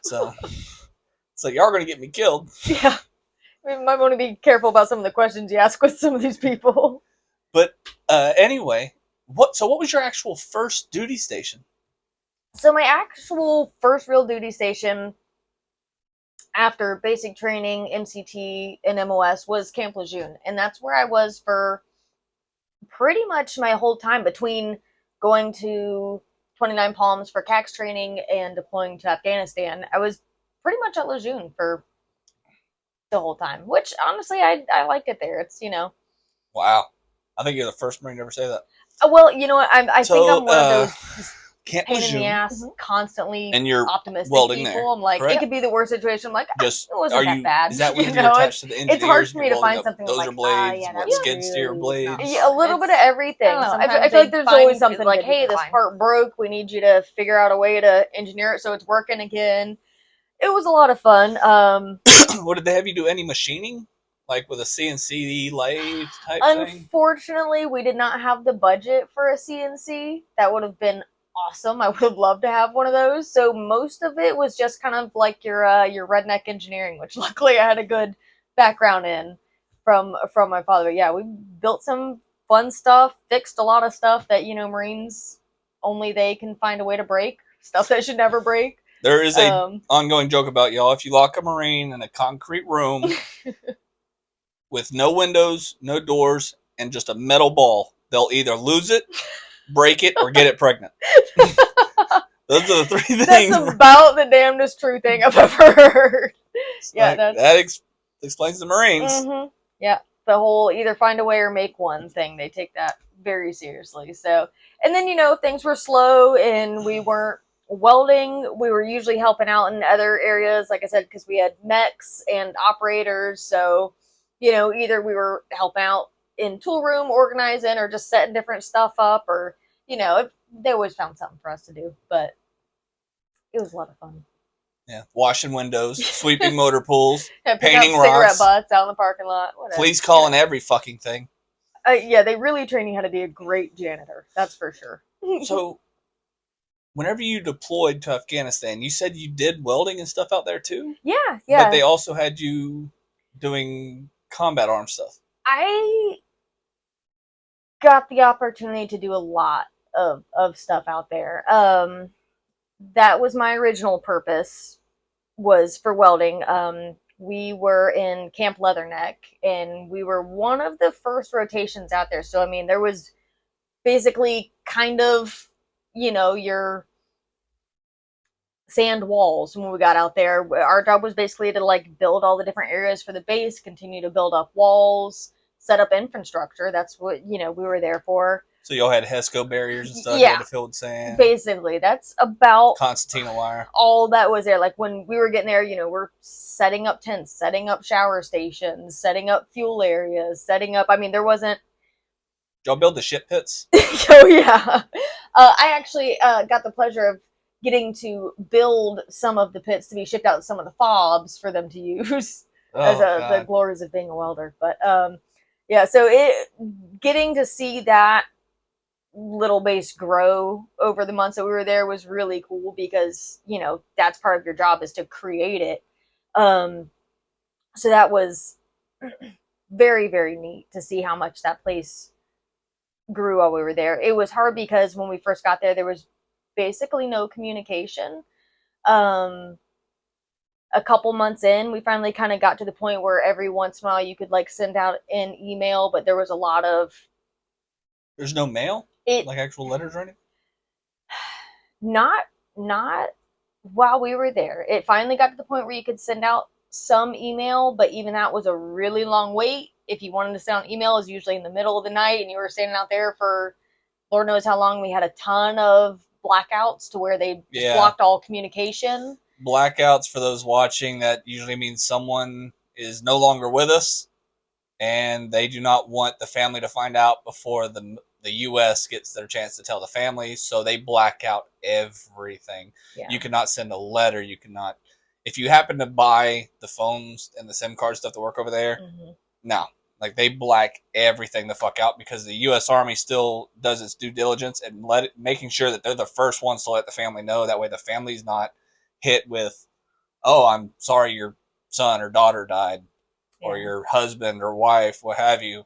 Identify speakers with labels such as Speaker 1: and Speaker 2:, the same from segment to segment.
Speaker 1: So it's like, y'all are going to get me killed.
Speaker 2: Yeah. We might want to be careful about some of the questions you ask with some of these people.
Speaker 1: But anyway, what was your actual first duty station?
Speaker 2: So my actual first real duty station after basic training, MCT, and MOS was Camp Lejeune. And that's where I was for pretty much my whole time between going to 29 Palms for CAX training and deploying to Afghanistan. I was pretty much at Lejeune for the whole time, which honestly, I liked it there. It's,
Speaker 1: Wow. I think you're the first Marine to ever say that.
Speaker 2: Well, you know what? I think I'm one of those
Speaker 1: Camp
Speaker 2: pain
Speaker 1: Lejeune,
Speaker 2: in the ass, constantly
Speaker 1: and you're
Speaker 2: optimistic
Speaker 1: welding
Speaker 2: people.
Speaker 1: there,
Speaker 2: I'm like,
Speaker 1: correct?
Speaker 2: it could be the worst situation. I'm like,
Speaker 1: just
Speaker 2: it wasn't that bad.
Speaker 1: Is that when
Speaker 2: you
Speaker 1: you're
Speaker 2: know,
Speaker 1: attached to the engineers?
Speaker 2: it's hard for me to find
Speaker 1: up
Speaker 2: something
Speaker 1: dozer
Speaker 2: like,
Speaker 1: blades,
Speaker 2: yeah,
Speaker 1: what
Speaker 2: that's
Speaker 1: skid steer blades?
Speaker 2: Yeah, a little bit of everything. I feel like there's always something like, hey, this part broke. We need you to figure out a way to engineer it so it's working again. It was a lot of fun.
Speaker 1: What did they have you do? Any machining? Like with a CNC lathe type thing?
Speaker 2: Unfortunately, we did not have the budget for a CNC. That would have been awesome. I would have loved to have one of those. So most of it was just kind of like your redneck engineering, which luckily I had a good background in from my father. But yeah, we built some fun stuff, fixed a lot of stuff that, Marines only they can find a way to break, stuff that should never break.
Speaker 1: There is a ongoing joke about y'all. If you lock a Marine in a concrete room with no windows, no doors, and just a metal ball, they'll either lose it, break it, or get it pregnant. Those are the three things.
Speaker 2: That's about the damnedest true thing I've ever heard. Yeah,
Speaker 1: that explains the Marines.
Speaker 2: Mm-hmm. Yeah, the whole either find a way or make one thing. They take that very seriously. So, and then things were slow and we weren't welding. We were usually helping out in other areas, like I said, because we had mechs and operators. So, either we were helping out in tool room, organizing, or just setting different stuff up, or they always found something for us to do. But it was a lot of fun.
Speaker 1: Yeah, washing windows, sweeping motor pools,
Speaker 2: painting rocks, cigarette butts out in the parking lot. Whatever.
Speaker 1: Police calling every fucking thing.
Speaker 2: Yeah, they really train you how to be a great janitor. That's for sure.
Speaker 1: So, whenever you deployed to Afghanistan, you said you did welding and stuff out there too?
Speaker 2: Yeah.
Speaker 1: But they also had you doing combat arms stuff.
Speaker 2: I got the opportunity to do a lot of stuff out there. That was my original purpose, was for welding. We were in Camp Leatherneck, and we were one of the first rotations out there. So, I mean, there was basically kind of, your sand walls when we got out there. Our job was basically to, build all the different areas for the base, continue to build up walls, set up infrastructure. That's what, we were there for.
Speaker 1: So y'all had HESCO barriers and stuff?
Speaker 2: Yeah.
Speaker 1: You had to fill with sand?
Speaker 2: Basically. That's about
Speaker 1: concertina wire.
Speaker 2: All that was there. Like, when we were getting there, we're setting up tents, setting up shower stations, setting up fuel areas, there wasn't...
Speaker 1: Did y'all build the shit pits?
Speaker 2: Oh, yeah. I actually got the pleasure of getting to build some of the pits to be shipped out to some of the fobs for them to use as the glories of being a welder. But yeah, so getting to see that little base grow over the months that we were there was really cool, because that's part of your job, is to create it. So that was very, very neat to see how much that place grew while we were there. It was hard because when we first got there was basically no communication. A couple months in, we finally kind of got to the point where every once in a while you could send out an email, but there was a lot of...
Speaker 1: There's no mail? Like actual letters or anything?
Speaker 2: Not while we were there. It finally got to the point where you could send out some email, but even that was a really long wait. If you wanted to send out email, it was usually in the middle of the night, and you were standing out there for Lord knows how long. We had a ton of blackouts to where they just blocked all communication.
Speaker 1: Blackouts, for those watching, that usually means someone is no longer with us, and they do not want the family to find out before the U.S. gets their chance to tell the family, so they black out everything. Yeah. You cannot send a letter. You cannot... If you happen to buy the phones and the SIM card stuff to work over there, no. They black everything the fuck out, because the U.S. Army still does its due diligence and making sure that they're the first ones to let the family know. That way the family's not hit with oh, I'm sorry your son or daughter died, or
Speaker 2: Yeah.
Speaker 1: your husband or wife, what have you,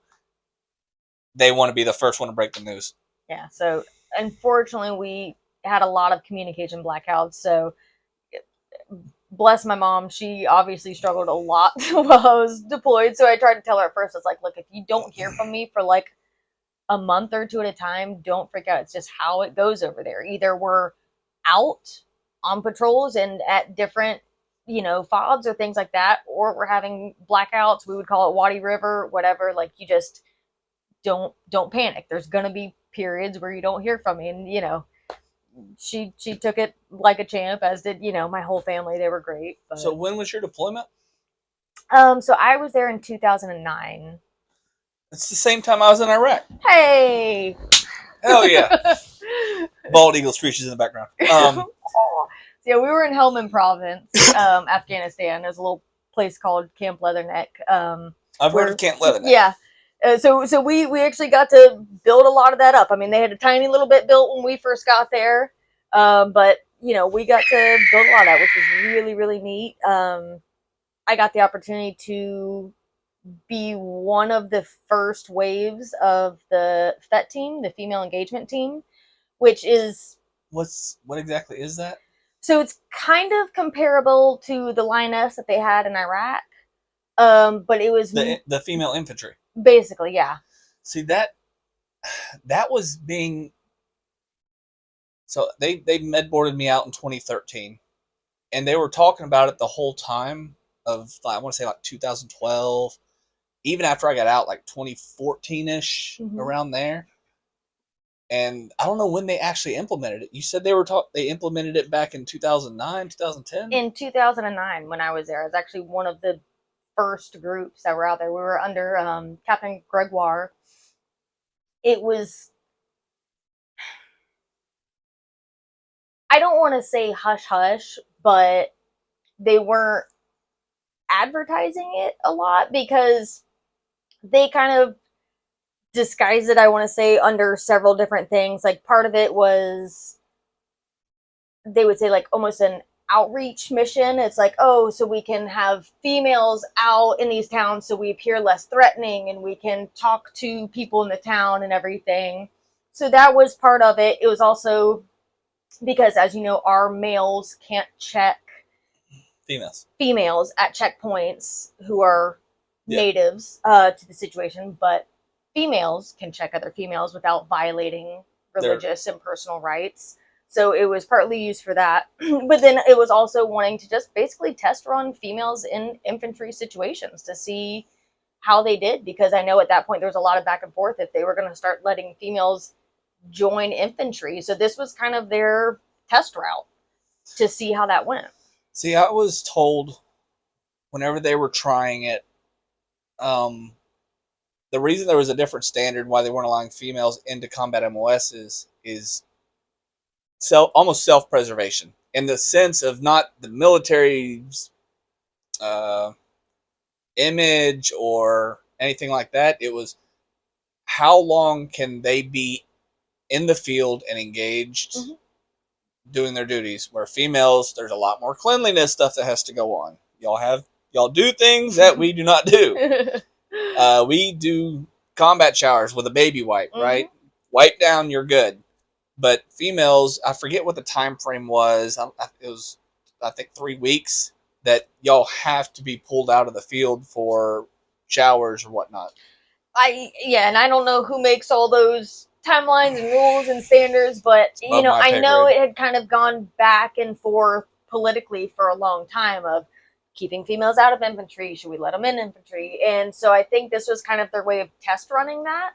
Speaker 1: they want to be the first one to break the news.
Speaker 2: Yeah. So unfortunately, we had a lot of communication blackouts. So bless my mom, she obviously struggled a lot while I was deployed. So I tried to tell her at first, it's like, if you don't hear from me for like a month or two at a time, don't freak out. It's just how it goes over there. Either we're out on patrols and at different, fobs or things like that, or we're having blackouts. We would call it Waddy River, whatever. Like, you just don't panic. There's gonna be periods where you don't hear from me, and she took it like a champ, as did my whole family. They were great. But
Speaker 1: So when was your deployment?
Speaker 2: so I was there in 2009.
Speaker 1: It's the same time I was in Iraq.
Speaker 2: Hey.
Speaker 1: Hell yeah. Bald eagle screeches in the background.
Speaker 2: Yeah, we were in Helmand Province, Afghanistan. There's a little place called Camp Leatherneck.
Speaker 1: I've heard of Camp Leatherneck.
Speaker 2: Yeah. So we actually got to build a lot of that up. I mean, they had a tiny little bit built when we first got there, but we got to build a lot of that, which was really, really neat. I got the opportunity to be one of the first waves of the FET team, the female engagement team, which is
Speaker 1: what exactly is that?
Speaker 2: So it's kind of comparable to the Lioness that they had in Iraq, but it was
Speaker 1: the female infantry.
Speaker 2: Basically, yeah.
Speaker 1: See, that was being, so they med boarded me out in 2013, and they were talking about it the whole time of, I want to say like 2012, even after I got out, like 2014ish, around there. And I don't know when they actually implemented it. You said they implemented it back in 2009, 2010?
Speaker 2: In 2009, when I was there, I was actually one of the first groups that were out there. We were under Captain Gregoire. It was, I don't want to say hush hush, but they weren't advertising it a lot because they kind of disguised it, I want to say, under several different things. Like, part of it was, they would say, like, almost an outreach mission. It's like, oh, so we can have females out in these towns so we appear less threatening and we can talk to people in the town and everything. So that was part of it. It was also because, as you know, our males can't check females at checkpoints who are natives to the situation, but females can check other females without violating religious and personal rights. So it was partly used for that. But then it was also wanting to just basically test run females in infantry situations to see how they did, because I know at that point there was a lot of back and forth if they were going to start letting females join infantry. So this was kind of their test route to see how that went.
Speaker 1: See, I was told whenever they were trying it, the reason there was a different standard why they weren't allowing females into combat MOSs is almost self-preservation, in the sense of not the military's image or anything like that. It was, how long can they be in the field and engaged doing their duties, where females, there's a lot more cleanliness stuff that has to go on. Y'all do things that we do not do. We do combat showers with a baby wipe, right? Wipe down, you're good. But females, I forget what the time frame was. It was, I think, 3 weeks that y'all have to be pulled out of the field for showers or whatnot.
Speaker 2: And I don't know who makes all those timelines and rules and standards, but I know it had kind of gone back and forth politically for a long time of keeping females out of infantry. Should we let them in infantry? And so I think this was kind of their way of test running that.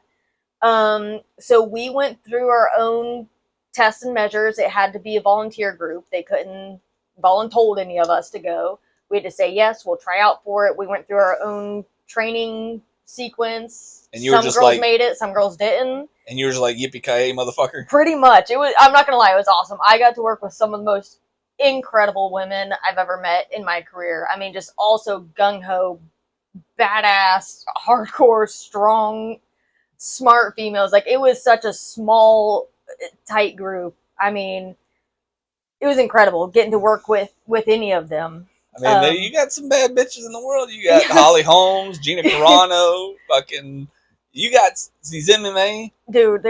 Speaker 2: So we went through our own tests and measures. It had to be a volunteer group. They couldn't voluntold any of us to go. We had to say, yes, we'll try out for it. We went through our own training sequence.
Speaker 1: And you were
Speaker 2: just girls made it, some girls didn't.
Speaker 1: And you were just like, yippee-ki-yay, motherfucker.
Speaker 2: Pretty much. I'm not going to lie, it was awesome. I got to work with some of the most incredible women I've ever met in my career. I mean, just also gung-ho, badass, hardcore, strong, smart females. Like, it was such a small, tight group. I mean, it was incredible getting to work with any of them.
Speaker 1: I mean, you got some bad bitches in the world. You got Holly Holmes, Gina Carano, fucking. You got these MMA.
Speaker 2: Dude,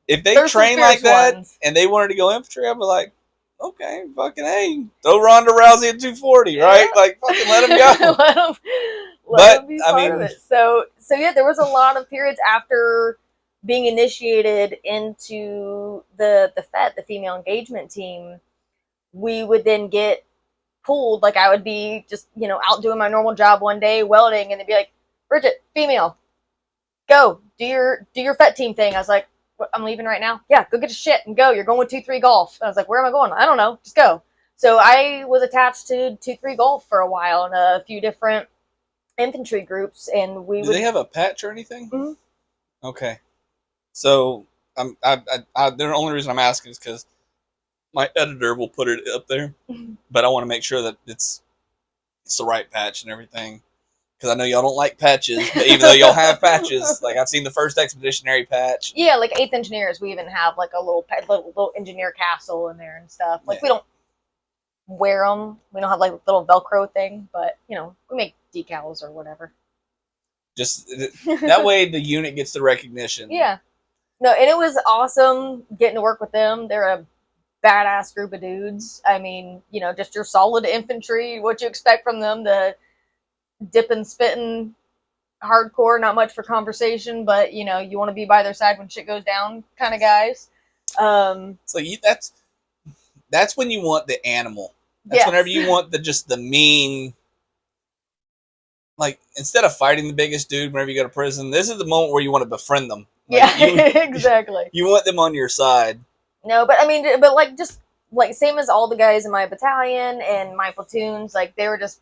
Speaker 1: if they train like that and they wanted to go infantry, I'd be like, okay, fucking hey, throw Ronda Rousey at 240, right? Like, fucking let them go.
Speaker 2: let them be part of it. So yeah, there was a lot of periods after being initiated into the FET, the female engagement team. We would then get pulled. Like, I would be just, out doing my normal job one day, welding, and they'd be like, Brigitte, female, go do your FET team thing. I was like, I'm leaving right now. Yeah, go get your shit and go. You're going with 2-3 golf. I was like, where am I going? I don't know. Just go. So I was attached to 2-3 golf for a while in a few different infantry groups, and
Speaker 1: Do they have a patch or anything?
Speaker 2: Mm-hmm.
Speaker 1: Okay. So the only reason I'm asking is because my editor will put it up there, but I want to make sure that it's the right patch and everything. Because I know y'all don't like patches, but even though y'all have patches, like I've seen the 1st Expeditionary patch.
Speaker 2: Yeah, like 8th Engineers, we even have like a little engineer castle in there and stuff. Like, we don't wear them. We don't have like a little Velcro thing, but we make decals or whatever.
Speaker 1: Just that way the unit gets the recognition.
Speaker 2: Yeah. No, and it was awesome getting to work with them. They're a badass group of dudes. I mean, just your solid infantry, what you expect from them, the dipping, spitting, hardcore, not much for conversation, but you want to be by their side when shit goes down kind of guys.
Speaker 1: So that's when you want the animal. That's whenever you want the mean. Like, instead of fighting the biggest dude whenever you go to prison, this is the moment where you want to befriend them. Like,
Speaker 2: exactly.
Speaker 1: You want them on your side.
Speaker 2: No, but I mean, just like same as all the guys in my battalion and my platoons, like they were just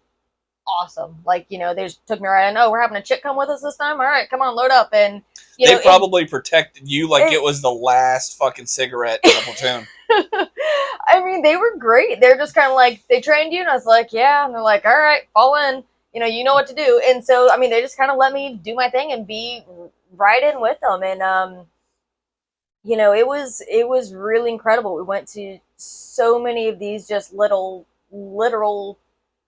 Speaker 2: awesome. Like, they just took me right in. Oh, we're having a chick come with us this time? All right, come on, load up. And
Speaker 1: they probably protected you like it was the last fucking cigarette in the platoon.
Speaker 2: I mean, they were great. They're just kind of like, they trained you, and I was like, yeah. And they're like, all right, fall in. You know what to do. And so, I mean, they just kind of let me do my thing and be right in with them. And, it was really incredible. We went to so many of these just literal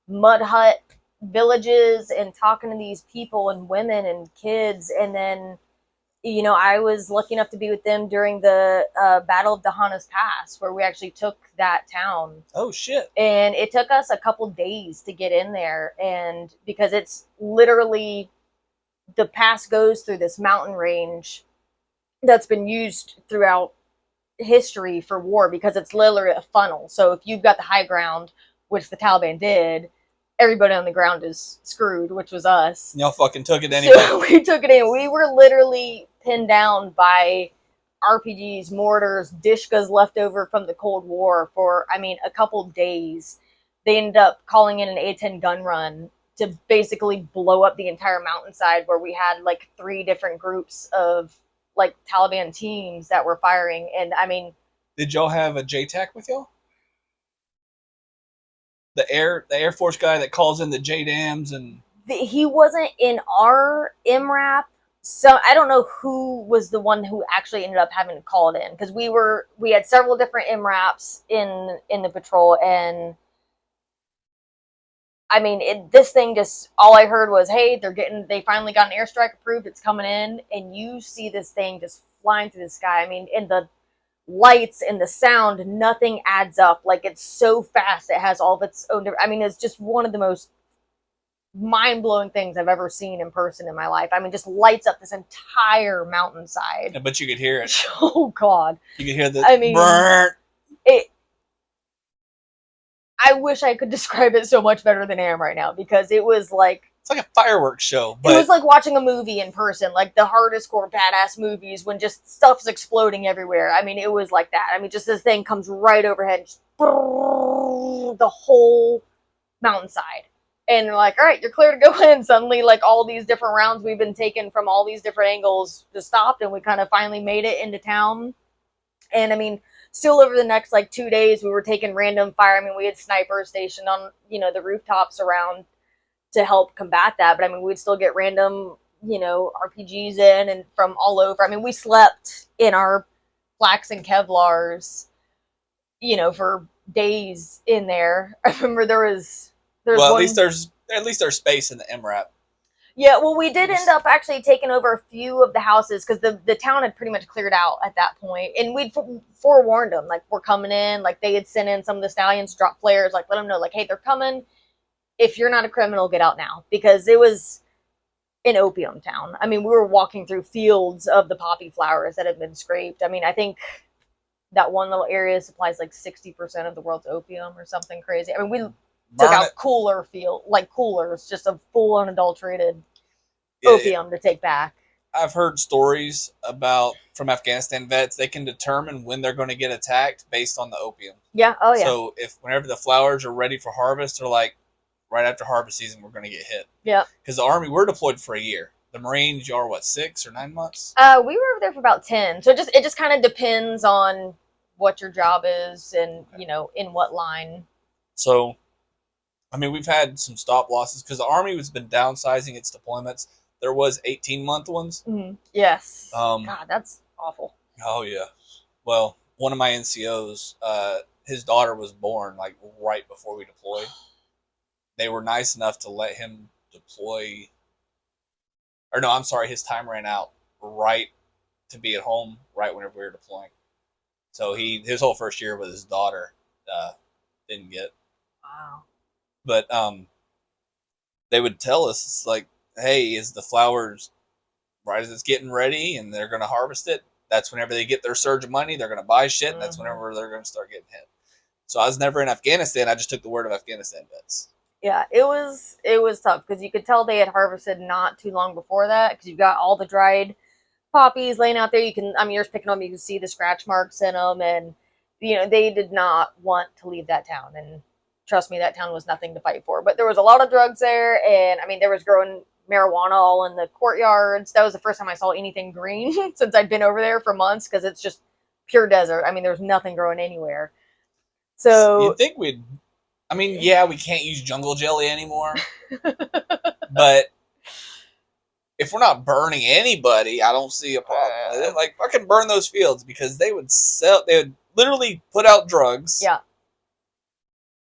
Speaker 2: mud hut villages and talking to these people and women and kids. And then, I was lucky enough to be with them during the Battle of Dahana's Pass, where we actually took that town.
Speaker 1: Oh, shit.
Speaker 2: And it took us a couple days to get in there. And because it's literally, the pass goes through this mountain range that's been used throughout history for war, because it's literally a funnel. So if you've got the high ground, which the Taliban did, everybody on the ground is screwed, which was us.
Speaker 1: Y'all fucking took it anyway.
Speaker 2: So we took it in. We were literally pinned down by RPGs, mortars, Dishkas left over from the Cold War for, a couple days. They ended up calling in an A-10 gun run to basically blow up the entire mountainside, where we had like 3 different groups of like Taliban teams that were firing. And
Speaker 1: did y'all have a JTAC with y'all? The Air Force guy that calls in the JDAMs and
Speaker 2: he wasn't in our MRAP. So I don't know who was the one who actually ended up having called in, because we had several different MRAPs in the patrol. And this thing just, all I heard was, hey, they finally got an airstrike approved, it's coming in. And you see this thing just flying through the sky. And the lights and the sound, nothing adds up. Like, it's so fast, it has all of its own it's just one of the most mind-blowing things I've ever seen in person in my life. Just lights up this entire mountainside.
Speaker 1: But you could hear it.
Speaker 2: Oh God,
Speaker 1: you could hear the
Speaker 2: I wish I could describe it so much better than I am right now, because it was like,
Speaker 1: it's like a fireworks show.
Speaker 2: But it was like watching a movie in person, like the hardest core badass movies when just stuff's exploding everywhere. It was like that. Just this thing comes right overhead, just the whole mountainside. And they're like, all right, you're clear to go in. Suddenly, like, all these different rounds we've been taking from all these different angles just stopped, and we kind of finally made it into town. And still over the next like 2 days, we were taking random fire. We had snipers stationed on, the rooftops around to help combat that. But we'd still get random, RPGs in and from all over. We slept in our Flax and Kevlars, for days in there. I remember there was
Speaker 1: Well, at least there's space in the MRAP.
Speaker 2: Yeah, well, we did end up actually taking over a few of the houses because the town had pretty much cleared out at that point, and we'd forewarned them, like, we're coming in. Like, they had sent in some of the stallions, drop flares, like, let them know, like, hey, they're coming. If you're not a criminal, get out now, because it was an opium town. I mean, we were walking through fields of the poppy flowers that had been scraped. I mean, I think that one little area supplies like 60% of the world's opium or something crazy. I mean, we took out coolers, just of full unadulterated opium to take back.
Speaker 1: I've heard stories from Afghanistan vets, they can determine when they're going to get attacked based on the opium.
Speaker 2: Yeah, oh yeah.
Speaker 1: So whenever the flowers are ready for harvest, they're like, right after harvest season, we're going to get hit.
Speaker 2: Yeah.
Speaker 1: Because the Army, we're deployed for a year. The Marines, y'all are what, 6 or 9 months?
Speaker 2: We were over there for about 10. So it just kind of depends on what your job is and, in what line.
Speaker 1: So, I mean, we've had some stop losses because the Army has been downsizing its deployments. There was 18-month ones.
Speaker 2: Mm-hmm. Yes.
Speaker 1: God,
Speaker 2: that's awful.
Speaker 1: Oh, yeah. Well, one of my NCOs, his daughter was born, like, right before we deployed. They were nice enough to let him deploy. Or no, I'm sorry, his time ran out right to be at home right whenever we were deploying. So his whole first year with his daughter didn't get.
Speaker 2: Wow.
Speaker 1: But they would tell us, it's like, hey, is the flowers right as it's getting ready and they're going to harvest it? That's whenever they get their surge of money, they're going to buy shit, and that's whenever they're going to start getting hit. So I was never in Afghanistan. I just took the word of Afghanistan vets.
Speaker 2: Yeah, it was tough because you could tell they had harvested not too long before that because you've got all the dried poppies laying out there. You're just picking them, you can see the scratch marks in them, and they did not want to leave that town. And trust me, that town was nothing to fight for. But there was a lot of drugs there, and I mean, there was growing marijuana all in the courtyards. That was the first time I saw anything green since I'd been over there for months because it's just pure desert. I mean, there's nothing growing anywhere. So
Speaker 1: you'd think we can't use jungle jelly anymore. But if we're not burning anybody, I don't see a problem with it. Like, fucking burn those fields, because they would literally put out drugs.
Speaker 2: Yeah.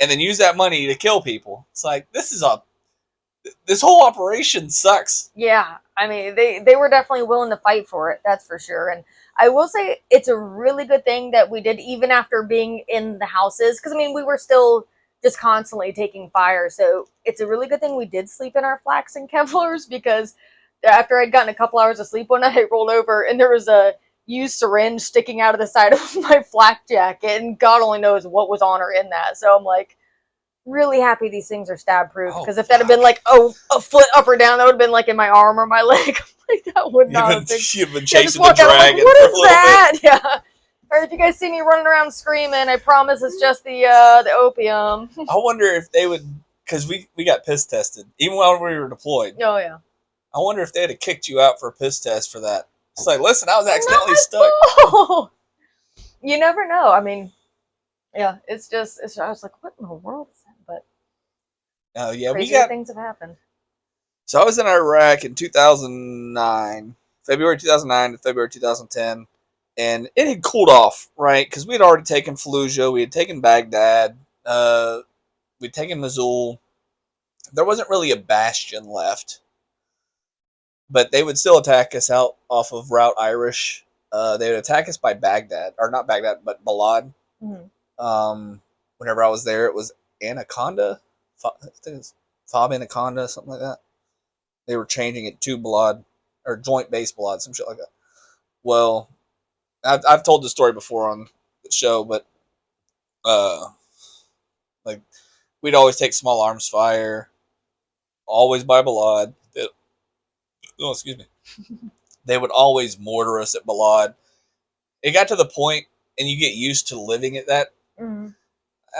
Speaker 1: And then use that money to kill people. It's like, this whole operation sucks.
Speaker 2: Yeah. I mean, they were definitely willing to fight for it. That's for sure. And I will say it's a really good thing that we did, even after being in the houses. Because, I mean, we were still just constantly taking fire. So it's a really good thing we did sleep in our flax and Kevlars, because after I'd gotten a couple hours of sleep one night, I rolled over and there was a used syringe sticking out of the side of my flak jacket, and God only knows what was on or in that. So I'm like, really happy these things are stab proof, because if that had been like a foot up or down, that would have been like in my arm or my leg. Like, that would not have been.
Speaker 1: You've been chasing the dragon.
Speaker 2: Like, what is that? Yeah. Or if you guys see me running around screaming, I promise it's just the opium.
Speaker 1: I wonder if they would, because we got piss tested even while we were deployed.
Speaker 2: Oh yeah.
Speaker 1: I wonder if they'd have kicked you out for a piss test for that. It's like, listen, I was accidentally stuck.
Speaker 2: You never know. I mean, yeah, I was like, what in the world is that? But crazier things have happened.
Speaker 1: So I was in Iraq in 2009, February 2009 to February 2010, and it had cooled off, right? Because we had already taken Fallujah, we had taken Baghdad, we'd taken Mosul. There wasn't really a bastion left. But they would still attack us out off of Route Irish. They would attack us by Baghdad, or not Baghdad, but Balad. Mm-hmm. Whenever I was there, it was Anaconda. I think it's Fob Anaconda, something like that. They were changing it to Balad, or Joint Base Balad, some shit like that. Well, I've told this story before on the show, but like, we'd always take small arms fire, always by Balad. Oh, excuse me. They would always mortar us at Balad. It got to the point, and you get used to living at that. Mm-hmm.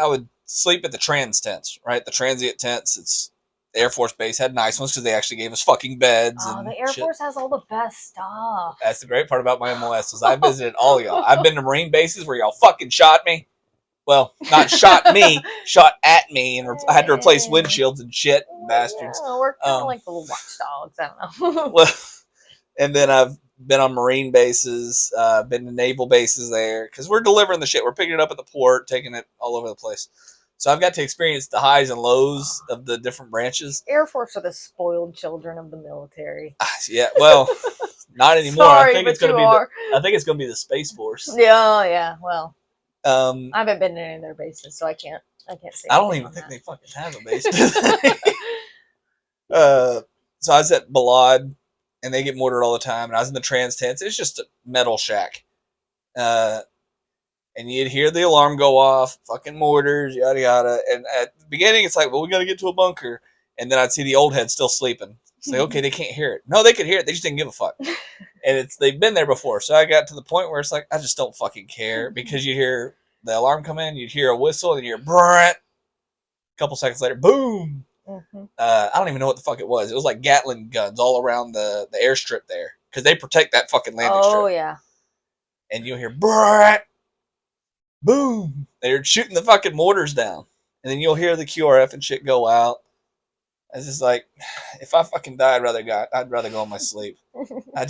Speaker 1: I would sleep at the trans tents, right? The transient tents. The Air Force Base had nice ones because they actually gave us fucking beds.
Speaker 2: Oh, the Air Force has all the best stuff.
Speaker 1: That's the great part about my MLS is I visited all y'all. I've been to Marine bases where y'all fucking shot me. Well, not shot me, shot at me, and I had to replace windshields and shit, bastards.
Speaker 2: Yeah, we're kind of like the little watchdogs. I don't know.
Speaker 1: Well, and then I've been on Marine bases, been to naval bases there, because we're delivering the shit. We're picking it up at the port, taking it all over the place. So I've got to experience the highs and lows of the different branches.
Speaker 2: Air Force are the spoiled children of the military.
Speaker 1: Yeah, well, not anymore.
Speaker 2: Sorry,
Speaker 1: I think it's going to be I think it's going to be the Space Force.
Speaker 2: Yeah. Well,
Speaker 1: I
Speaker 2: haven't been in any of their bases, so I can't say.
Speaker 1: I don't even think they fucking have a base. So I was at Balad, and they get mortared all the time, and I was in the trans tents. It's just a metal shack. And you'd hear the alarm go off, fucking mortars, yada yada. And at the beginning, it's like, well, we got to get to a bunker. And then I'd see the old head still sleeping. It's like, okay, they can't hear it. No, they could hear it. They just didn't give a fuck. And they've been there before. So I got to the point where it's like, I just don't fucking care. Because you hear the alarm come in, you'd hear a whistle, and you hear, brrrt. A couple seconds later, boom. Mm-hmm. I don't even know what the fuck it was. It was like Gatling guns all around the airstrip there. Because they protect that fucking landing strip.
Speaker 2: Oh, yeah.
Speaker 1: And you'll hear, brrrt. Boom! They're shooting the fucking mortars down. And then you'll hear the QRF and shit go out. It's just like, if I fucking die, I'd rather go on my sleep. I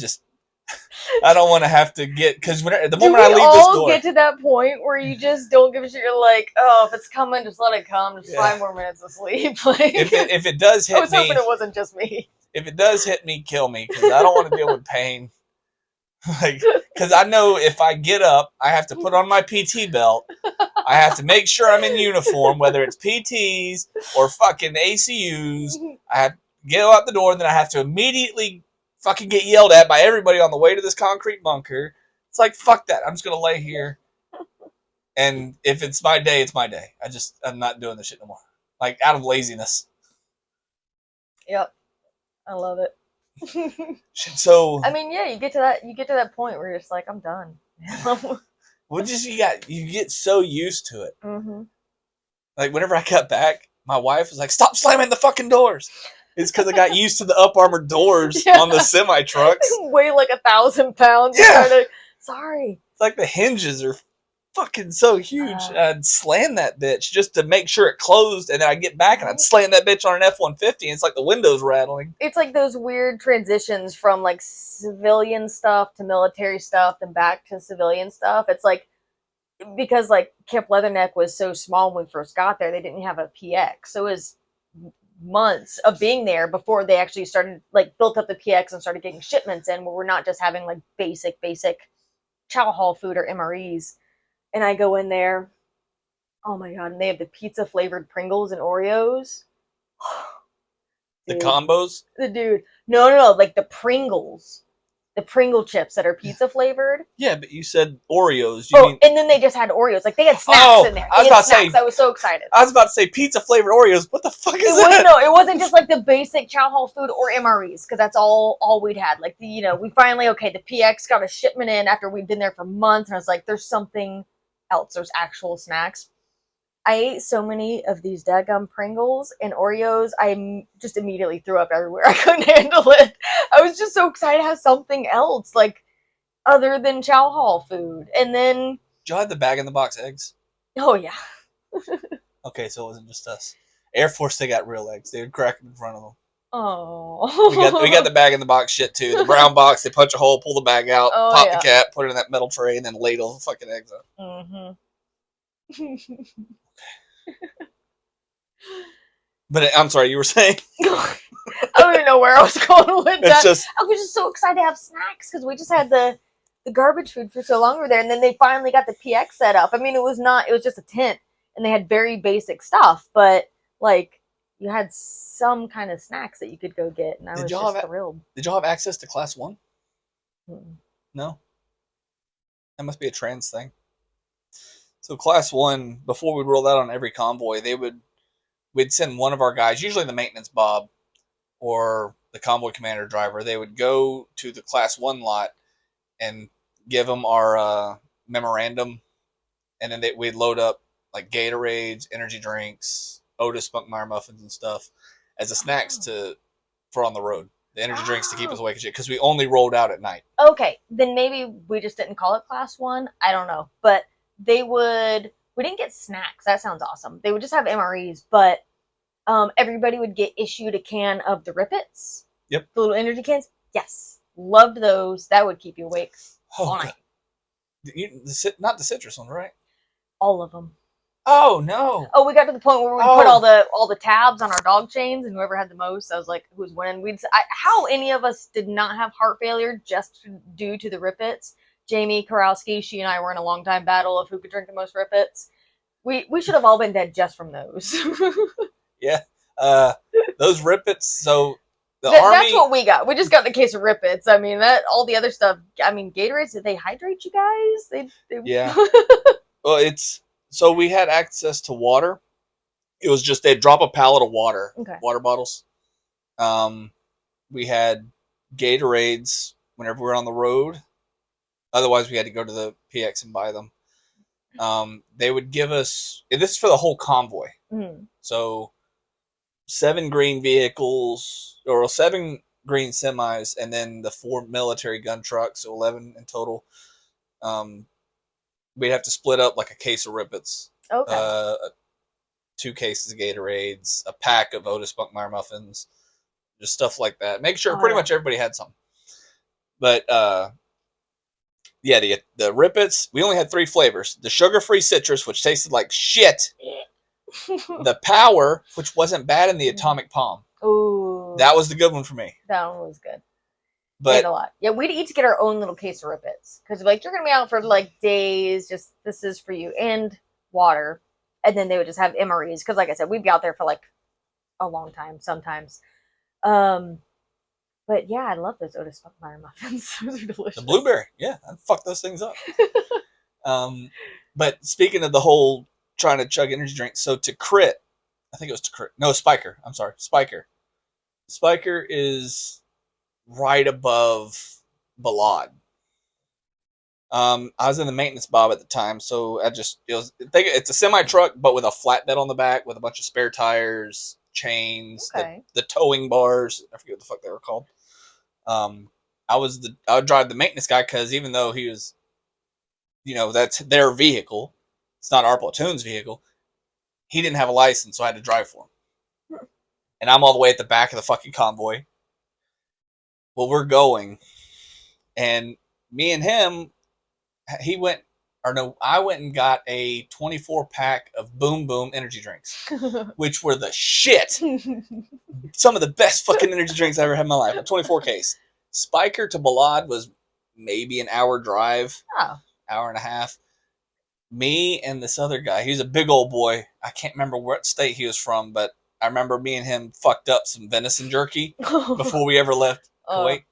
Speaker 1: don't want to have to get, because the moment I leave this door.
Speaker 2: Get to that point where you just don't give a shit? You're like, oh, if it's coming, just let it come. Just 5 more minutes of sleep. Like,
Speaker 1: if it does hit me. I was
Speaker 2: hoping it wasn't just me.
Speaker 1: If it does hit me, kill me, because I don't want to deal with pain. Like, because I know if I get up, I have to put on my PT belt. I have to make sure I'm in uniform, whether it's PTs or fucking ACUs. I have to get out the door, and then I have to immediately fucking get yelled at by everybody on the way to this concrete bunker. It's like, fuck that. I'm just going to lay here. And if it's my day, it's my day. I'm not doing this shit no more. Like, out of laziness.
Speaker 2: Yep. I love it.
Speaker 1: So
Speaker 2: I mean, yeah, you get to that point where you're just like, I'm done.
Speaker 1: Well, you get so used to it.
Speaker 2: Mm-hmm.
Speaker 1: Like, whenever I got back, my wife was like, stop slamming the fucking doors. It's because I got used to the up armored doors on the semi trucks.
Speaker 2: Weigh like 1,000 pounds.
Speaker 1: Yeah.
Speaker 2: Sorry.
Speaker 1: It's like the hinges are fucking so huge. I'd slam that bitch just to make sure it closed, and then I'd get back and I'd slam that bitch on an F-150, and it's like the windows rattling.
Speaker 2: It's like those weird transitions from like civilian stuff to military stuff and back to civilian stuff. It's like, because like Camp Leatherneck was so small when we first got there, they didn't have a PX. So it was months of being there before they actually started, like, built up the PX and started getting shipments in, where we're not just having like basic chow hall food or MREs. And I go in there, oh my god, and they have the pizza flavored Pringles and Oreos.
Speaker 1: The combos?
Speaker 2: No, like the Pringles. The Pringle chips that are pizza flavored.
Speaker 1: Yeah, but you said Oreos.
Speaker 2: And then they just had Oreos. Like, they had snacks in there. I was so excited.
Speaker 1: I was about to say pizza flavored Oreos. What the fuck is that?
Speaker 2: No, it wasn't just like the basic chow hall food or MREs, because that's all we'd had. Like, we finally, the PX got a shipment in after we'd been there for months, and I was like, there's something else. There's actual snacks. I ate so many of these daggum Pringles and Oreos, I just immediately threw up everywhere. I couldn't handle it. I was just so excited to have something else, like, other than chow hall food. And then...
Speaker 1: Did y'all have the bag-in-the-box eggs?
Speaker 2: Oh, yeah.
Speaker 1: Okay, so it wasn't just us. Air Force, they got real eggs. They would crack them in front of them.
Speaker 2: Oh.
Speaker 1: We got the bag-in-the-box shit, too. The brown box, they punch a hole, pull the bag out, pop the cap, put it in that metal tray, and then ladle the fucking eggs up.
Speaker 2: Mm-hmm.
Speaker 1: But I'm sorry, you were saying?
Speaker 2: I don't even know where I was going with that. I was just so excited to have snacks, because we just had the garbage food for so long over there, and then they finally got the PX set up. I mean, it was just a tent, and they had very basic stuff, but like, you had some kind of snacks that you could go get, and I was just thrilled.
Speaker 1: Did y'all have access to Class 1?
Speaker 2: Mm-mm.
Speaker 1: No? That must be a trans thing. So Class 1, before we'd roll out on every convoy, we'd send one of our guys, usually the maintenance Bob or the convoy commander driver. They would go to the Class 1 lot and give them our memorandum, and then we'd load up like Gatorades, energy drinks, Otis Spunkmeyer muffins and stuff as the snacks for on the road. The energy drinks to keep us awake and shit, because we only rolled out at night.
Speaker 2: Okay, then maybe we just didn't call it Class 1. I don't know, but we didn't get snacks. That sounds awesome. They would just have MREs, but everybody would get issued a can of the Rippets.
Speaker 1: Yep.
Speaker 2: The little energy cans. Yes. Loved those. That would keep you awake all night.
Speaker 1: Not the citrus one, right?
Speaker 2: All of them.
Speaker 1: Oh no!
Speaker 2: Oh, we got to the point where we put all the tabs on our dog chains, and whoever had the most, I was like, who's winning? How any of us did not have heart failure just due to the Rippets. Jamie Karowski, she and I were in a long time battle of who could drink the most Rippets. We should have all been dead just from those.
Speaker 1: Yeah, those Rippets. So the Army.
Speaker 2: That's what we got. We just got the case of Rippets. I mean, that all the other stuff. I mean, Gatorades. Did they hydrate you guys?
Speaker 1: Yeah. Well, so we had access to water. It was just they'd drop a pallet of water, water bottles. We had Gatorades whenever we were on the road. Otherwise, we had to go to the PX and buy them. They would give us, and this is for the whole convoy.
Speaker 2: Mm-hmm.
Speaker 1: So 7 green vehicles, or 7 green semis, and then the 4 military gun trucks, so 11 in total. We'd have to split up like a case of Rippets.
Speaker 2: Okay.
Speaker 1: 2 cases of Gatorades, a pack of Otis Spunkmeyer muffins, just stuff like that. Make sure pretty much everybody had some. But yeah, the Rippets, we only had 3 flavors. The sugar-free citrus, which tasted like shit. The Power, which wasn't bad, and the Atomic Palm.
Speaker 2: Ooh.
Speaker 1: That was the good one for me.
Speaker 2: That one was good.
Speaker 1: But
Speaker 2: a lot. Yeah, we'd each get our own little case of Rippets. Because like, you're going to be out for like days, just this is for you. And water. And then they would just have MREs. Because like I said, we'd be out there for like a long time sometimes. But yeah, I love those Otis Spunkmeyer muffins. Those are delicious.
Speaker 1: The blueberry, yeah, I'd fuck those things up. But speaking of the whole trying to chug energy drinks, so to crit, I think it was to crit. No, Spiker. I'm sorry, Spiker. Spiker is right above Balad. I was in the maintenance bob at the time, so it's a semi truck, but with a flatbed on the back with a bunch of spare tires, chains, the towing bars. I forget what the fuck they were called. I would drive the maintenance guy because even though he was, that's their vehicle, it's not our platoon's vehicle. He didn't have a license, so I had to drive for him. And I'm all the way at the back of the fucking convoy. Well, we're going, and me and him, I went and got a 24-pack of Boom Boom energy drinks, which were the shit. Some of the best fucking energy drinks I ever had in my life. A 24 case. Spiker to Balad was maybe an hour drive.
Speaker 2: Oh.
Speaker 1: Hour and a half. Me and this other guy, he's a big old boy. I can't remember what state he was from, but I remember me and him fucked up some venison jerky before we ever left Kuwait.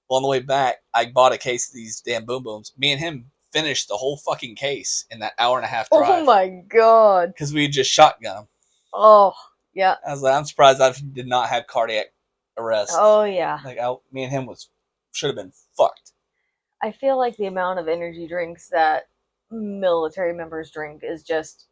Speaker 1: Well, on the way back, I bought a case of these damn Boom Booms. Me and him finished the whole fucking case in that hour and a half drive.
Speaker 2: Oh my god.
Speaker 1: Because we just shotgun them.
Speaker 2: Oh, yeah.
Speaker 1: I was like, I'm surprised I did not have cardiac arrest.
Speaker 2: Oh, yeah.
Speaker 1: Like, me and him should have been fucked.
Speaker 2: I feel like the amount of energy drinks that military members drink is just,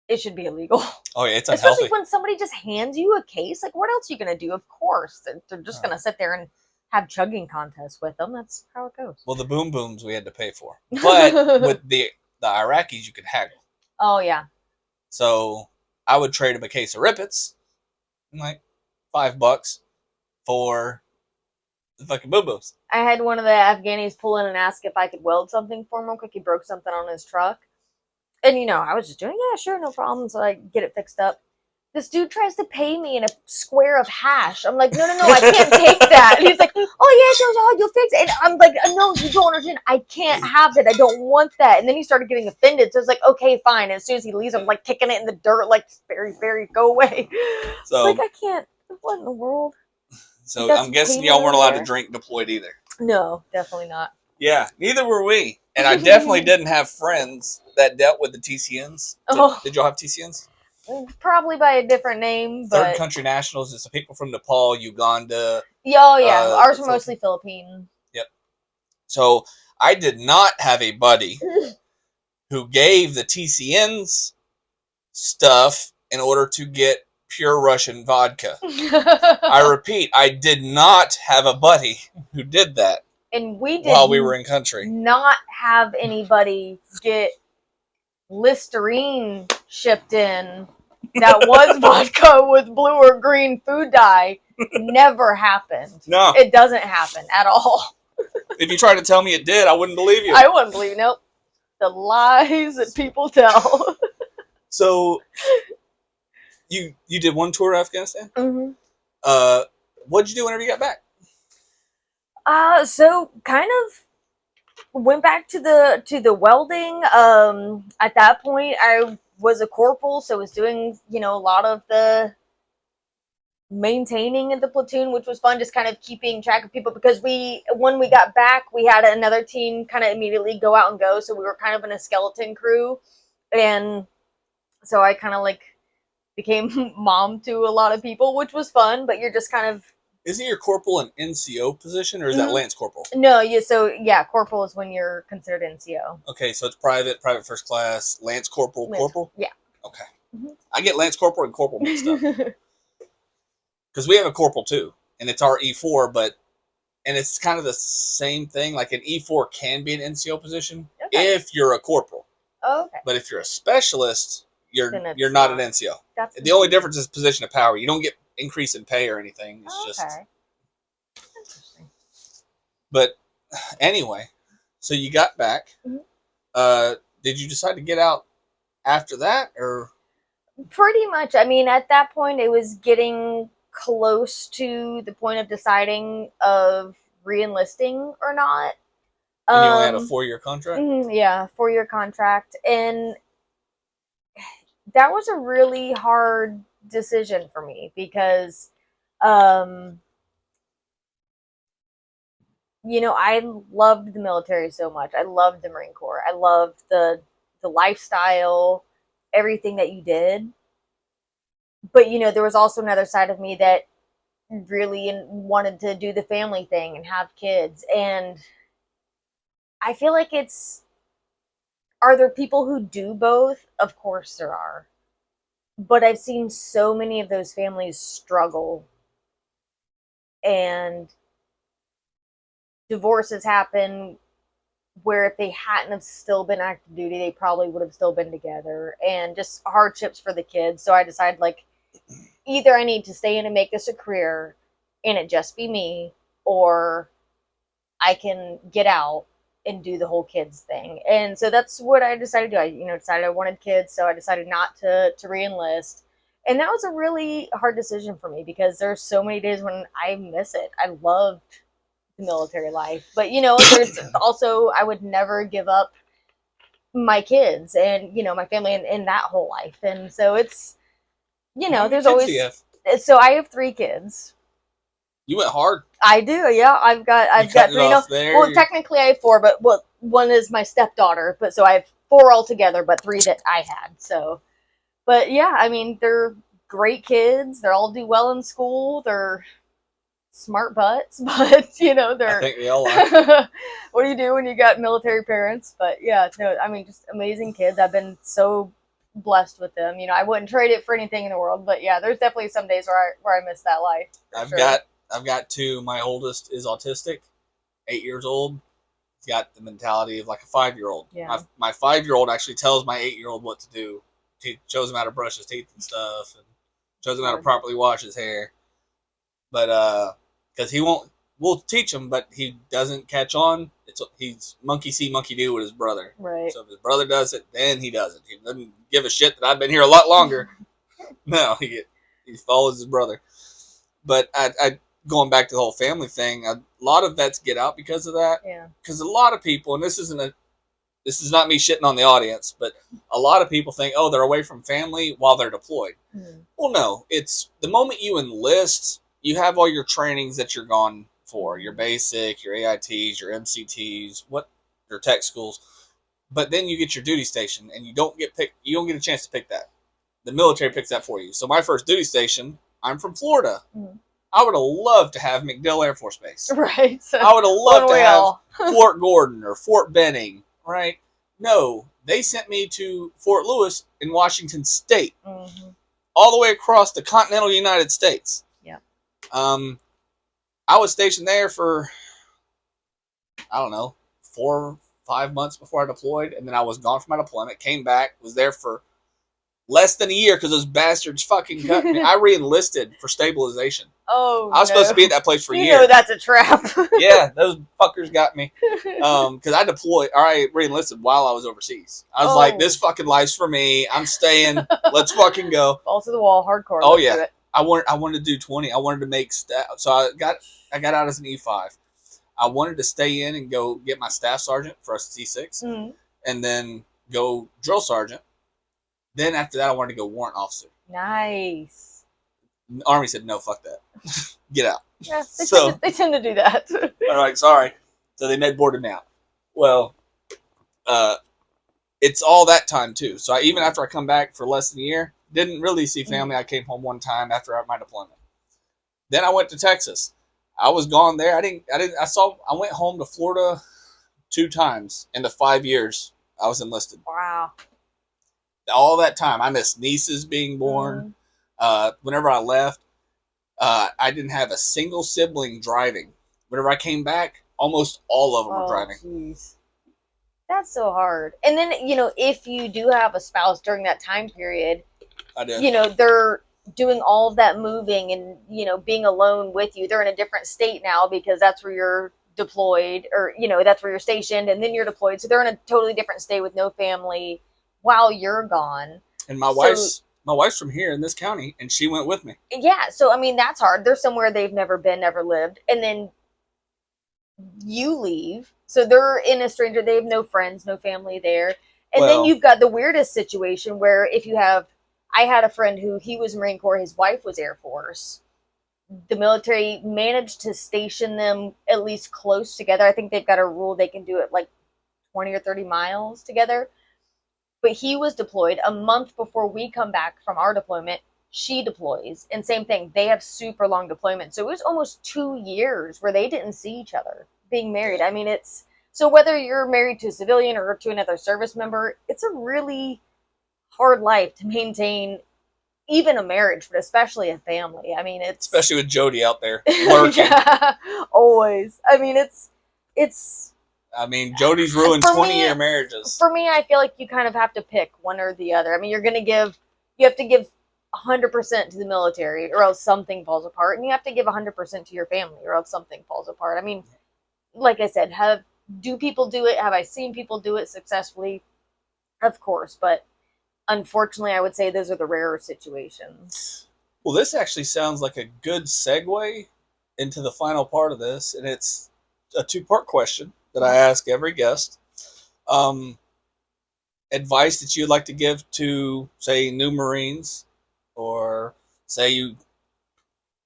Speaker 2: it should be illegal.
Speaker 1: Oh, yeah, it's unhealthy.
Speaker 2: Especially when somebody just hands you a case. Like, what else are you going to do? Of course. They're just going to sit there and have chugging contests with them. That's how it goes.
Speaker 1: Well, the Boom Booms we had to pay for. But with the Iraqis, you could haggle.
Speaker 2: Oh, yeah.
Speaker 1: So I would trade them a case of Rippets, like $5 for the fucking Boom Booms.
Speaker 2: I had one of the Afghanis pull in and ask if I could weld something for him real quick. He broke something on his truck. And, I was just doing, yeah, sure, no problem. So I get it fixed up. This dude tries to pay me in a square of hash. I'm like, no, I can't take that. And he's like, oh, yeah, you'll fix it. And I'm like, no, you don't understand. I can't have that. I don't want that. And then he started getting offended. So it's like, okay, fine. And as soon as he leaves, I'm like kicking it in the dirt, like, Barry, go away. So, it's like, I can't. What in the world?
Speaker 1: So I'm guessing y'all weren't allowed to drink deployed either.
Speaker 2: No, definitely not.
Speaker 1: Yeah, neither were we. And I definitely didn't have friends that dealt with the TCNs. Did y'all have TCNs?
Speaker 2: Probably by a different name, but
Speaker 1: Third Country Nationals is the people from Nepal, Uganda.
Speaker 2: Oh yeah, ours were mostly Philippine.
Speaker 1: Yep. So I did not have a buddy who gave the TCNs stuff in order to get pure Russian vodka. I repeat, I did not have a buddy who did that.
Speaker 2: And we did
Speaker 1: while we were in country.
Speaker 2: Not have anybody get Listerine shipped in that was vodka with blue or green food dye. Never happened.
Speaker 1: No.
Speaker 2: It doesn't happen at all.
Speaker 1: If you tried to tell me it did, I wouldn't believe you.
Speaker 2: I wouldn't believe you. Nope. The lies that people tell.
Speaker 1: So you did one tour of Afghanistan.
Speaker 2: Mm-hmm.
Speaker 1: What'd you do whenever you got back?
Speaker 2: So kind of went back to the welding. At that point, I was a corporal, so I was doing a lot of the maintaining of the platoon, which was fun, just kind of keeping track of people, because when we got back, we had another team kind of immediately go out and go, so we were kind of in a skeleton crew, and so I kind of like became mom to a lot of people, which was fun. But you're just kind of,
Speaker 1: isn't your corporal an NCO position, or is that Lance Corporal?
Speaker 2: No, corporal is when you're considered NCO.
Speaker 1: Okay, so it's private first class, Lance Corporal, corporal?
Speaker 2: Yeah.
Speaker 1: Okay. Mm-hmm. I get Lance Corporal and Corporal mixed up. Because we have a corporal too, and it's our E4, and it's kind of the same thing. Like an E4 can be an NCO position if you're a corporal.
Speaker 2: Oh, okay.
Speaker 1: But if you're a specialist, you're not an NCO. The only difference is position of power. You don't get increase in pay or anything. It's just. Interesting. But anyway, so you got back. Mm-hmm. Did you decide to get out after that, or?
Speaker 2: Pretty much. I mean, at that point, it was getting close to the point of deciding of re-enlisting or not.
Speaker 1: And you only had a 4-year contract?
Speaker 2: Yeah, 4-year contract. And that was a really hard decision for me because, I loved the military so much. I loved the Marine Corps. I loved the lifestyle, everything that you did. But, there was also another side of me that really wanted to do the family thing and have kids. And I feel like are there people who do both? Of course there are. But I've seen so many of those families struggle, and divorces happen where if they hadn't have still been active duty, they probably would have still been together, and just hardships for the kids. So I decided, like, either I need to stay in and make this a career and it just be me, or I can get out and do the whole kids thing. And so that's what I decided to do. I decided I wanted kids, so I decided not to re-enlist. And that was a really hard decision for me because there's so many days when I miss it. I loved the military life. But, there's also, I would never give up my kids and, my family and that whole life. And so it's, there's always. So I have 3 kids.
Speaker 1: You went hard.
Speaker 2: I do, yeah. I've got 3. Well, technically I have 4, but one is my stepdaughter. But so I have 4 altogether, but 3 that I had. So, but yeah, I mean, they're great kids. They all do well in school. They're smart butts, but they're.
Speaker 1: I think they all are.
Speaker 2: What do you do when you got military parents? But yeah, no, I mean, just amazing kids. I've been so blessed with them. I wouldn't trade it for anything in the world. But yeah, there's definitely some days where I miss that life.
Speaker 1: I've got 2. My oldest is autistic, 8 years old. He's got the mentality of like a 5-year-old.
Speaker 2: Yeah.
Speaker 1: My 5-year-old actually tells my 8-year-old what to do. He shows him how to brush his teeth and stuff, and shows him how to properly wash his hair. But because we'll teach him, but he doesn't catch on. He's monkey see, monkey do with his brother.
Speaker 2: Right.
Speaker 1: So if his brother does it, then he does it. He doesn't give a shit that I've been here a lot longer. No, he follows his brother. But I going back to the whole family thing, a lot of vets get out because of that.
Speaker 2: Yeah.
Speaker 1: Because a lot of people, and this is not me shitting on the audience, but a lot of people think, oh, they're away from family while they're deployed. Well, no. It's the moment you enlist, you have all your trainings that you're gone for, your basic, your AITs, your MCTs, your tech schools. But then you get your duty station, and you don't get a chance to pick that. The military picks that for you. So my first duty station, I'm from Florida. I would have loved to have MacDill Air Force Base.
Speaker 2: Right. So
Speaker 1: I would have loved to have Fort Gordon or Fort Benning. Right. No, they sent me to Fort Lewis in Washington State. Mm-hmm. All the way across the continental United States.
Speaker 2: Yeah.
Speaker 1: I was stationed there for, I don't know, 4 or 5 months before I deployed, and then I was gone from my deployment, came back, was there for Less than a year because those bastards fucking cut me. I re-enlisted for stabilization.
Speaker 2: Oh,
Speaker 1: I was supposed to be at that place for a year.
Speaker 2: You know that's a trap.
Speaker 1: Yeah, those fuckers got me. Because I deployed, or I re-enlisted while I was overseas. I was like, this fucking life's for me. I'm staying. Let's fucking go.
Speaker 2: Balls to the wall, hardcore.
Speaker 1: Oh, yeah. I wanted to do 20. I wanted to make staff. So I got out as an E5. I wanted to stay in and go get my staff sergeant for a C6. Mm-hmm. And then go drill sergeant. Then after that, I wanted to go warrant officer.
Speaker 2: Nice.
Speaker 1: The Army said, no, fuck that. Get out.
Speaker 2: Yeah, they tend to do that.
Speaker 1: All right, sorry. So they med boarded me out. Well, it's all that time, too. So even after I come back for less than a year, didn't really see family. I came home one time after my deployment. Then I went to Texas. I was gone there. I went home to Florida 2 times in the 5 years I was enlisted.
Speaker 2: Wow.
Speaker 1: All that time. I missed nieces being born. Whenever I left, I didn't have a single sibling driving. Whenever I came back, almost all of them were driving. Geez.
Speaker 2: That's so hard. And then, if you do have a spouse during that time period,
Speaker 1: I did.
Speaker 2: They're doing all of that moving and, being alone with you. They're in a different state now because that's where you're deployed or, that's where you're stationed and then you're deployed. So they're in a totally different state with no family while you're gone.
Speaker 1: And my wife's from here in this county, and she went with me.
Speaker 2: Yeah, so, that's hard. They're somewhere they've never been, never lived. And then you leave. So they're in a stranger. They have no friends, no family there. And then you've got the weirdest situation where I had a friend who, he was Marine Corps, his wife was Air Force. The military managed to station them at least close together. I think they've got a rule they can do it like 20 or 30 miles together. But he was deployed a month before we come back from our deployment. She deploys. And same thing. They have super long deployment. So it was almost 2 years where they didn't see each other being married. So whether you're married to a civilian or to another service member, it's a really hard life to maintain even a marriage, but especially a family. It's...
Speaker 1: Especially with Jody out there working.
Speaker 2: Yeah, always.
Speaker 1: Jody's ruined 20-year marriages.
Speaker 2: For me, I feel like you kind of have to pick one or the other. You have to give 100% to the military or else something falls apart. And you have to give 100% to your family or else something falls apart. Like I said, do people do it? Have I seen people do it successfully? Of course, but unfortunately, I would say those are the rarer situations.
Speaker 1: Well, this actually sounds like a good segue into the final part of this, and it's a 2-part question that I ask every guest. Advice that you'd like to give to, say, new Marines, or say you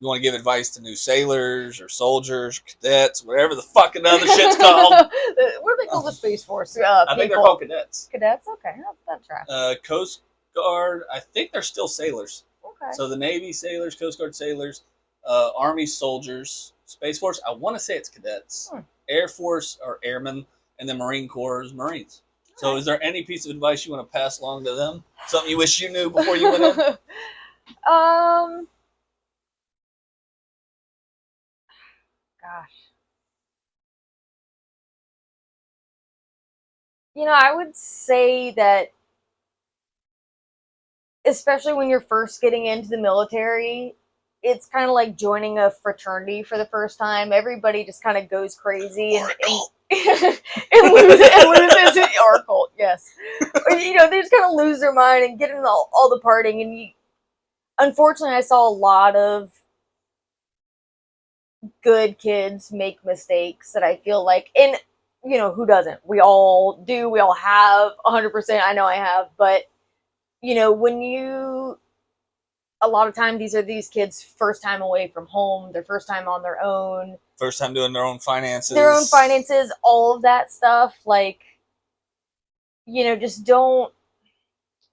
Speaker 1: want to give advice to new sailors or soldiers, or cadets, whatever the fucking other shit's called.
Speaker 2: What do they call the Space Force?
Speaker 1: I think they're called cadets.
Speaker 2: Cadets? Okay, that's right.
Speaker 1: Coast Guard, I think they're still sailors.
Speaker 2: Okay.
Speaker 1: So the Navy sailors, Coast Guard sailors, Army soldiers, Space Force, I want to say it's cadets. Air Force are airmen, and then Marine Corps is Marines. So is there any piece of advice you want to pass along to them? Something you wish you knew before you went in?
Speaker 2: Gosh. I would say that especially when you're first getting into the military, it's kind of like joining a fraternity for the first time. Everybody just kind of goes crazy and loses or cult, yes. They just kind of lose their mind and get into all the partying. And unfortunately, I saw a lot of good kids make mistakes that I feel like, and who doesn't? We all do. We all have 100%. I know I have, but a lot of times these kids' first time away from home, their first time on their own.
Speaker 1: First time doing their own finances.
Speaker 2: All of that stuff. Just don't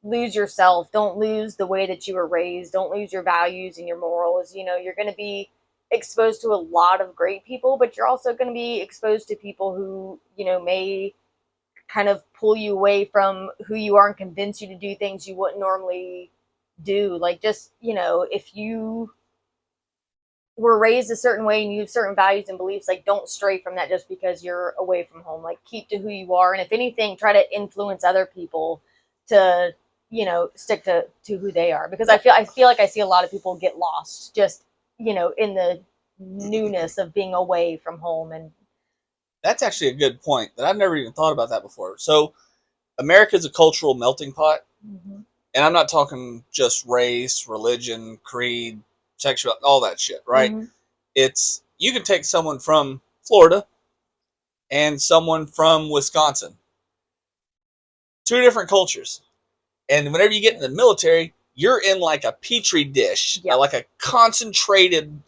Speaker 2: lose yourself. Don't lose the way that you were raised. Don't lose your values and your morals. You're going to be exposed to a lot of great people, but you're also going to be exposed to people who, may kind of pull you away from who you are and convince you to do things you wouldn't normally do. If you were raised a certain way and you have certain values and beliefs, don't stray from that just because you're away from home. Keep to who you are. And if anything, try to influence other people to, stick to who they are, because I feel like I see a lot of people get lost just, in the newness of being away from home. And
Speaker 1: that's actually a good point that I've never even thought about that before. So America's a cultural melting pot. Mm-hmm. And I'm not talking just race, religion, creed, sexual, all that shit, right? Mm-hmm. It's, you can take someone from Florida and someone from Wisconsin. Two different cultures. And whenever you get in the military, you're in like a petri dish, like a concentrated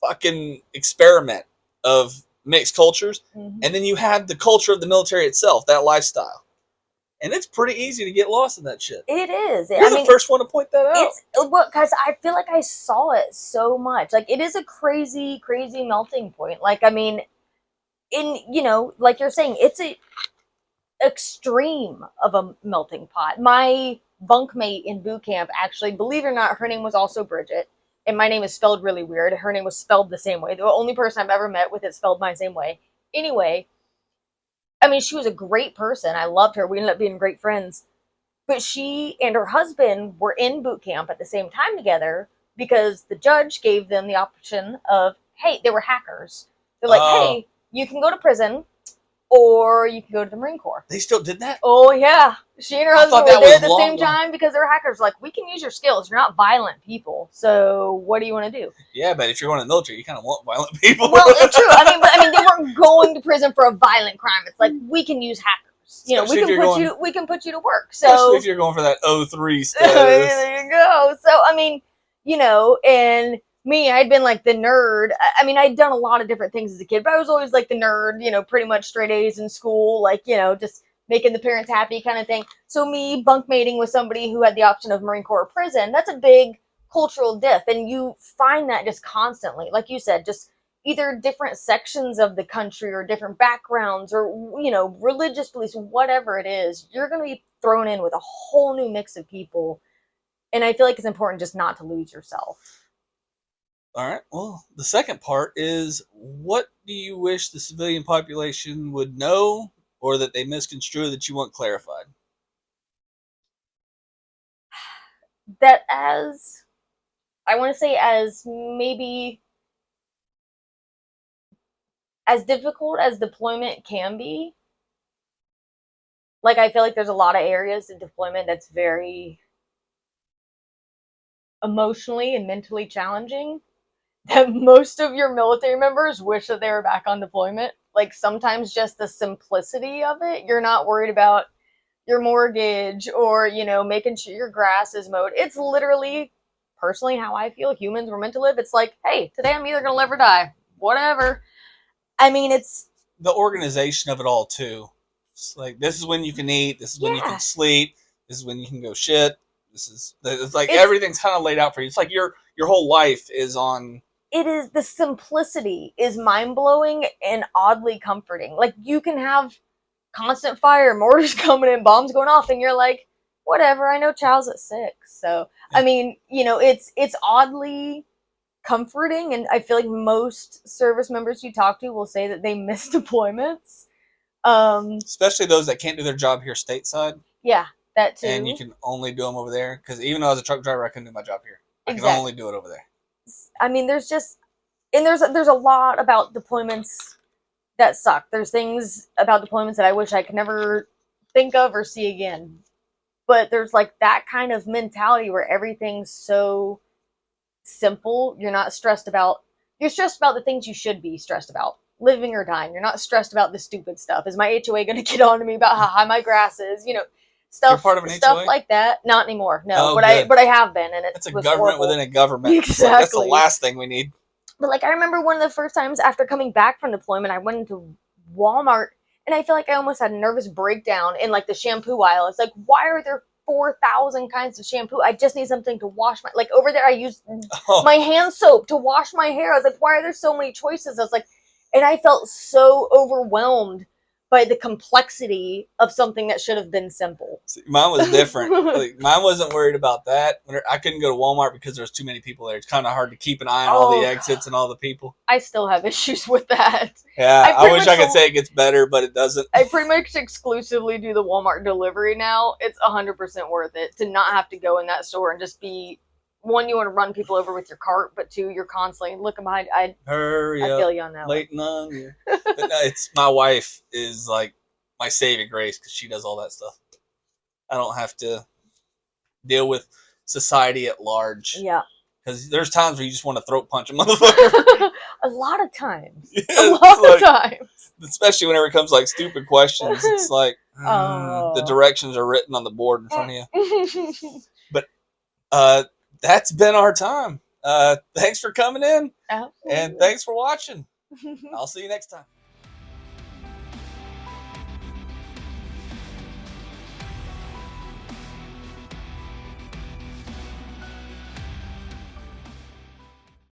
Speaker 1: fucking experiment of mixed cultures. Mm-hmm. And then you have the culture of the military itself, that lifestyle. And it's pretty easy to get lost in that shit.
Speaker 2: It is.
Speaker 1: You're the first one to point that out.
Speaker 2: Because I feel like I saw it so much. Like, it is a crazy, crazy melting point. Like, I mean, like you're saying, it's a extreme of a melting pot. My bunkmate in boot camp, actually, believe it or not, her name was also Brigitte. And my name is spelled really weird. Her name was spelled the same way. The only person I've ever met with it spelled my same way. Anyway, I mean, she was a great person. I loved her. We ended up being great friends. But she and her husband were in boot camp at the same time together because the judge gave them the option of, hey, they were hackers. They're like, hey, you can go to prison or you can go to the Marine Corps.
Speaker 1: They still did that?
Speaker 2: Oh, yeah. She and her husband were there at the same time because they're hackers. Like, we can use your skills. You're not violent people. So what do you want to do?
Speaker 1: Yeah, but if you're going to the military, you kind of want violent people.
Speaker 2: Well, it's true. I mean, they weren't going to prison for a violent crime. It's like, we can use hackers. We can put you to work. So,
Speaker 1: especially if you're going for that 03 status.
Speaker 2: There you go. So, I mean, and me, I'd been like the nerd. I mean, I'd done a lot of different things as a kid, but I was always like the nerd, pretty much straight A's in school, like, just making the parents happy kind of thing. So me bunkmating with somebody who had the option of Marine Corps or prison, that's a big cultural diff. And you find that just constantly, like you said, just either different sections of the country or different backgrounds or, religious beliefs, whatever it is, you're going to be thrown in with a whole new mix of people. And I feel like it's important just not to lose yourself.
Speaker 1: All right. Well, the second part is, what do you wish the civilian population would know or that they misconstrue that you want clarified?
Speaker 2: That as maybe as difficult as deployment can be, like, I feel like there's a lot of areas in deployment that's very emotionally and mentally challenging, that most of your military members wish that they were back on deployment. Like, sometimes just the simplicity of it. You're not worried about your mortgage or, making sure your grass is mowed. It's literally, personally, how I feel humans were meant to live. It's like, hey, today I'm either going to live or die. Whatever. I mean, it's
Speaker 1: the organization of it all, too. It's like, this is when you can eat. This is when you can sleep. This is when you can go shit. It's like everything's kind of laid out for you. It's like your whole life is on.
Speaker 2: It is, the simplicity is mind-blowing and oddly comforting. Like, you can have constant fire, mortars coming in, bombs going off, and you're like, whatever, I know chow's at 6. So, I mean, it's oddly comforting, and I feel like most service members you talk to will say that they miss deployments.
Speaker 1: Especially those that can't do their job here stateside.
Speaker 2: Yeah, that too.
Speaker 1: And you can only do them over there, because even though I was a truck driver, I couldn't do my job here. I can only do it over there.
Speaker 2: I mean, there's a lot about deployments that suck. There's things about deployments that I wish I could never think of or see again. But there's like that kind of mentality where everything's so simple. You're stressed about the things you should be stressed about. Living or dying. You're not stressed about the stupid stuff. Is my HOA going to get on to me about how high my grass is? Stuff,
Speaker 1: part of an
Speaker 2: stuff
Speaker 1: HOA?
Speaker 2: Like that. Not anymore. No, but I have been, and it's
Speaker 1: a government within a government.
Speaker 2: Exactly.
Speaker 1: Like, that's the last thing we need.
Speaker 2: But like, I remember one of the first times after coming back from deployment, I went into Walmart, and I feel like I almost had a nervous breakdown in like the shampoo aisle. It's like, why are there 4,000 kinds of shampoo? I just need something to wash my. Like, over there, I used my hand soap to wash my hair. I was like, why are there so many choices? I was like, and I felt so overwhelmed. by the complexity of something that should have been simple.
Speaker 1: See, mine was different. Like, mine wasn't worried about that. I couldn't go to Walmart because there was too many people there. It's kind of hard to keep an eye on all the exits and all the people.
Speaker 2: I still have issues with that.
Speaker 1: Yeah, I wish I could say it gets better, but it doesn't.
Speaker 2: I pretty much exclusively do the Walmart delivery now. It's 100% worth it to not have to go in that store and just be, one, you want to run people over with your cart, but two, you're constantly looking behind.
Speaker 1: Hurry up.
Speaker 2: I feel you on that.
Speaker 1: Waiting on you. But no, it's my wife is like my saving grace because she does all that stuff. I don't have to deal with society at large.
Speaker 2: Yeah.
Speaker 1: Because there's times where you just want to throat punch a motherfucker.
Speaker 2: A lot of times.
Speaker 1: Yeah,
Speaker 2: a lot of times.
Speaker 1: Especially whenever it comes like stupid questions. It's like the directions are written on the board in front of you. But that's been our time. Thanks for coming in.
Speaker 2: Absolutely.
Speaker 1: And thanks for watching. I'll see you next time.